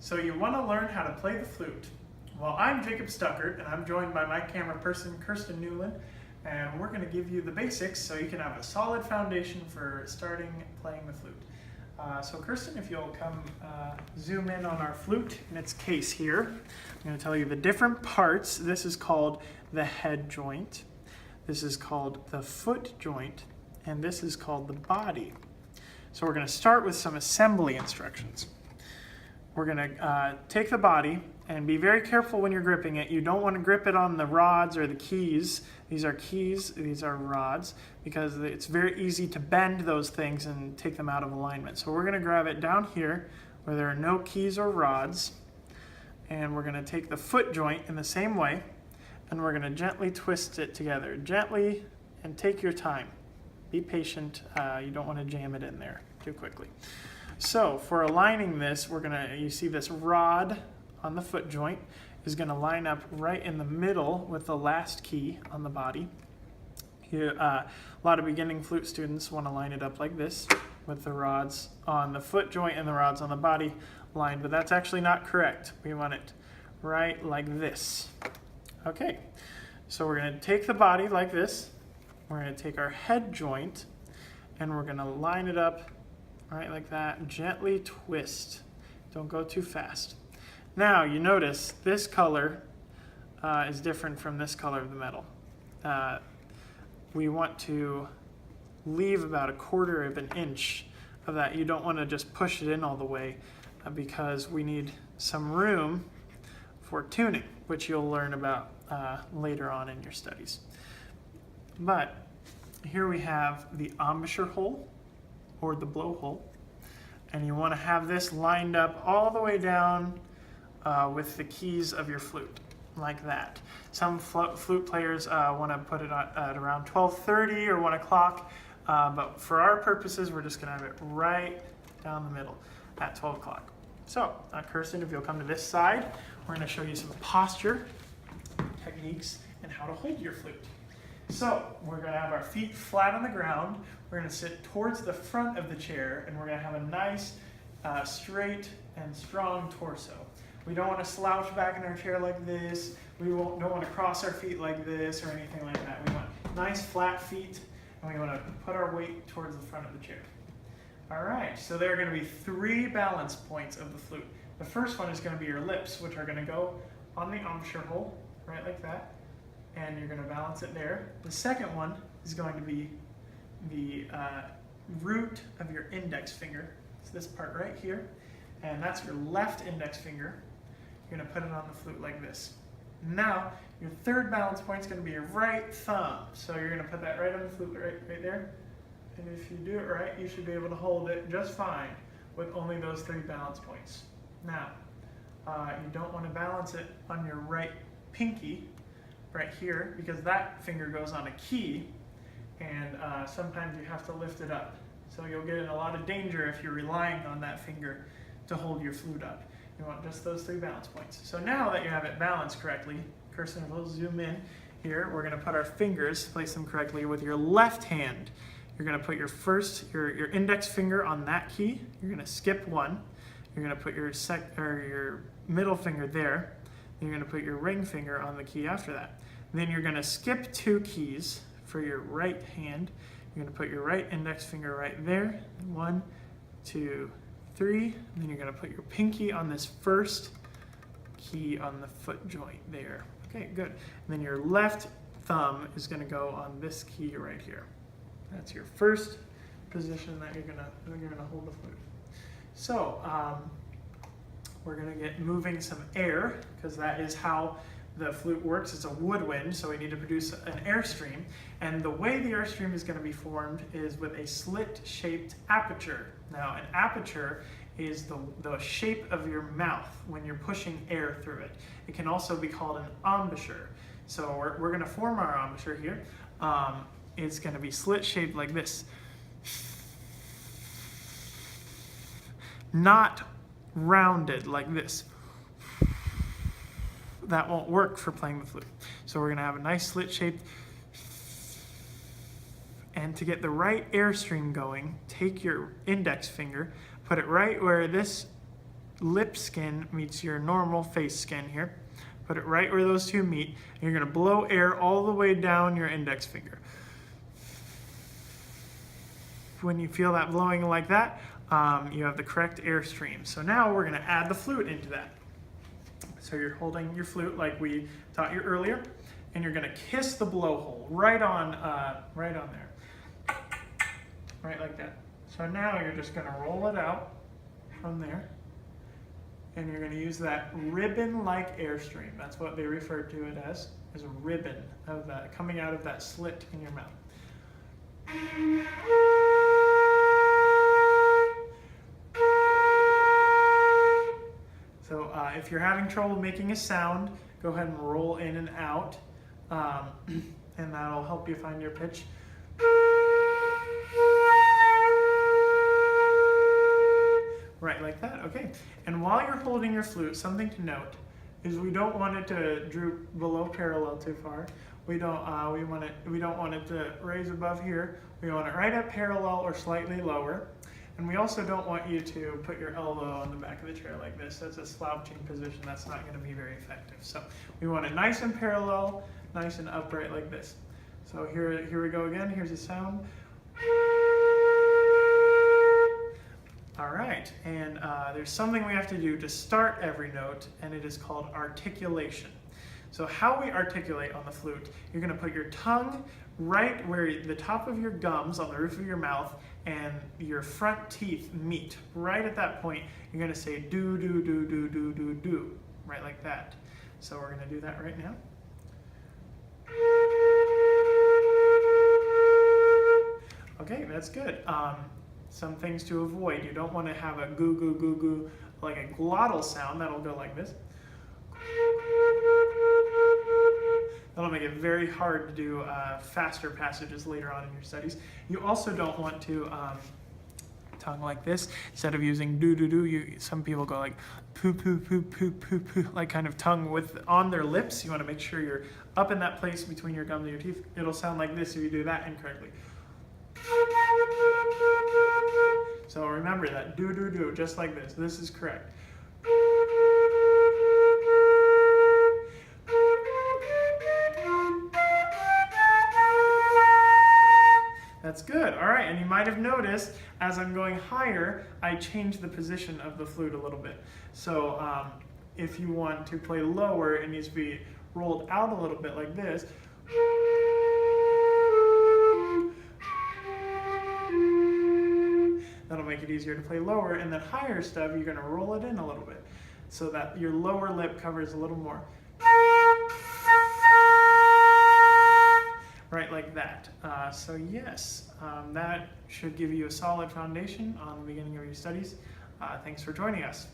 So you want to learn how to play the flute. Well, I'm Jacob Stuckert, and I'm joined by my camera person, Kirsten Newland, and we're going to give you the basics so you can have a solid foundation for starting playing the flute. So Kirsten, if you'll come zoom in on our flute in its case here, I'm going to tell you the different parts. This is called the head joint, this is called the foot joint, and this is called the body. So we're going to start with some assembly instructions. We're going to take the body and be very careful when you're gripping it. You don't want to grip it on the rods or the keys. These are keys, these are rods, because it's very easy to bend those things and take them out of alignment. So we're going to grab it down here where there are no keys or rods, and we're going to take the foot joint in the same way, and we're going to gently twist it together. Gently, and take your time. Be patient. You don't want to jam it in there too quickly. So for aligning this, you see this rod on the foot joint is going to line up right in the middle with the last key on the body. A lot of beginning flute students want to line it up like this with the rods on the foot joint and the rods on the body lined, but that's actually not correct. We want it right like this. Okay, so we're going to take the body like this. We're going to take our head joint and we're going to line it up right like that. Gently twist. Don't go too fast. Now you notice this color is different from this color of the metal. We want to leave about 1/4 of an inch of that. You don't want to just push it in all the way because we need some room for tuning, which you'll learn about later on in your studies. But here we have the embouchure hole or the blowhole, and you want to have this lined up all the way down with the keys of your flute, like that. Some flute players want to put it at around 12:30 or 1 o'clock, but for our purposes, we're just going to have it right down the middle at 12 o'clock. So, Kirsten, if you'll come to this side, we're going to show you some posture techniques and how to hold your flute. So, we're going to have our feet flat on the ground. We're going to sit towards the front of the chair, and we're going to have a nice, straight and strong torso. We don't want to slouch back in our chair like this. We don't want to cross our feet like this or anything like that. We want nice flat feet, and we want to put our weight towards the front of the chair. All right, so there are going to be 3 balance points of the flute. The first one is going to be your lips, which are going to go on the embouchure hole, right like that, and you're going to balance it there. The second one is going to be the root of your index finger. It's this part right here, and that's your left index finger. You're going to put it on the flute like this. Now, your third balance point is going to be your right thumb. So you're going to put that right on the flute right there. And if you do it right, you should be able to hold it just fine with only those 3 balance points. Now, you don't want to balance it on your right pinky right here because that finger goes on a key, and sometimes you have to lift it up. So you'll get in a lot of danger if you're relying on that finger to hold your flute up. You want just those 3 balance points. So now that you have it balanced correctly, Kirsten will zoom in here. We're going to put our fingers, place them correctly with your left hand. You're going to put your index finger on that key. You're going to skip 1. You're going to put your middle finger there. Then you're going to put your ring finger on the key after that. And then you're going to skip 2 keys for your right hand. You're going to put your right index finger right there. 1, 2, 3. And then you're going to put your pinky on this first key on the foot joint there. Okay, good. And then your left thumb is going to go on this key right here. That's your first position that you're gonna hold the flute. So we're gonna get moving some air, because that is how the flute works. It's a woodwind, so we need to produce an airstream. And the way the airstream is going to be formed is with a slit-shaped aperture. Now, an aperture is the shape of your mouth when you're pushing air through it. It can also be called an embouchure. So we're going to form our embouchure here. It's going to be slit-shaped like this. Not rounded like this. That won't work for playing the flute. So we're going to have a nice slit-shaped, and to get the right airstream going, take your index finger, put it right where this lip skin meets your normal face skin here. Put it right where those two meet, and you're going to blow air all the way down your index finger. When you feel that blowing like that, you have the correct airstream. So now we're going to add the flute into that. So you're holding your flute like we taught you earlier, and you're going to kiss the blowhole right on there, right like that. So now you're just going to roll it out from there, and you're going to use that ribbon-like airstream. That's what they refer to it as a ribbon of that coming out of that slit in your mouth. So if you're having trouble making a sound, go ahead and roll in and out, and that'll help you find your pitch. Right, like that, okay. And while you're holding your flute, something to note is we don't want it to droop below parallel too far. We don't want it to raise above here. We want it right at parallel or slightly lower. And we also don't want you to put your elbow on the back of the chair like this. That's a slouching position. That's not going to be very effective. So we want it nice and parallel, nice and upright like this. So here we go again. Here's the sound. All right, and there's something we have to do to start every note, and it is called articulation. So how we articulate on the flute, you're going to put your tongue right where the top of your gums on the roof of your mouth and your front teeth meet. Right at that point, you're going to say do, do, do, do, do, do, do, right like that. So we're going to do that right now. Okay, that's good. Some things to avoid. You don't want to have a goo, goo, goo, goo, like a glottal sound. That'll go like this. That'll make it very hard to do faster passages later on in your studies. You also don't want to tongue like this. Instead of using do, do, do, some people go like poo, poo, poo, poo, poo, poo, like kind of tongue on their lips. You want to make sure you're up in that place between your gums and your teeth. It'll sound like this if you do that incorrectly. So remember that do, do, do, just like this. This is correct. That's good. All right, and you might have noticed as I'm going higher, I change the position of the flute a little bit. So if you want to play lower, it needs to be rolled out a little bit like this. That'll make it easier to play lower, and then higher stuff, you're going to roll it in a little bit so that your lower lip covers a little more. Right like that. So yes, that should give you a solid foundation on the beginning of your studies. Thanks for joining us.